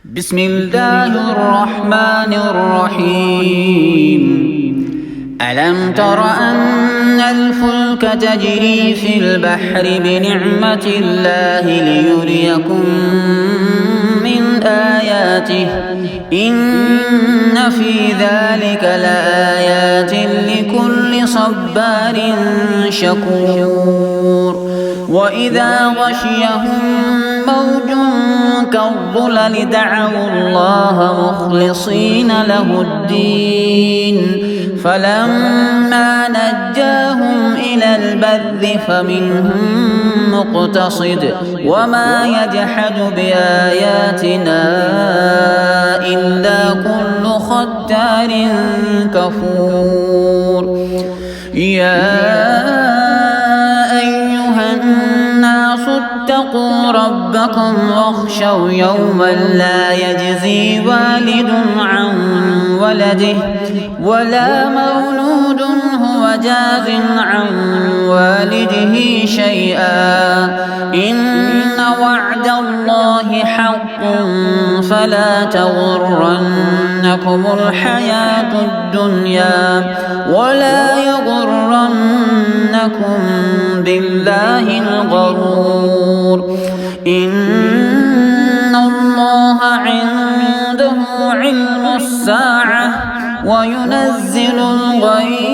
بسم الله الرحمن الرحيم. ألم تر أن الفلك تجري في البحر بنعمة الله ليريكم من آياته إن في ذلك لآيات لكل صبار شكور. وإذا غشيهم موج كالظلل دعوا الله مخلصين له الدين فلما نجاهم إلى البر فمنهم مقتصد وما يجحد بآياتنا إلا كل ختار كفور. اتقوا ربكم واخشوا يوما لا يجزي والد عن ولده ولا مولود هو جاز عن والده شيئا إن وعد الله حق فلا تغرنكم الحياة الدنيا ولا يغرنكم بالله الغرور. إن الله عنده علم الساعة وينزل الغيث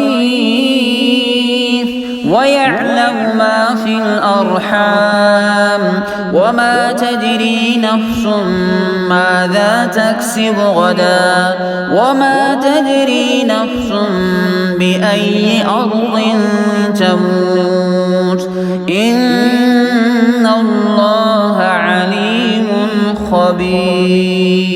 ويعلم ما في الأرحام وما تدري نفس ماذا تكسب غدا وما تدري نفس بأي أرض تموت. إن الله عليم خبير.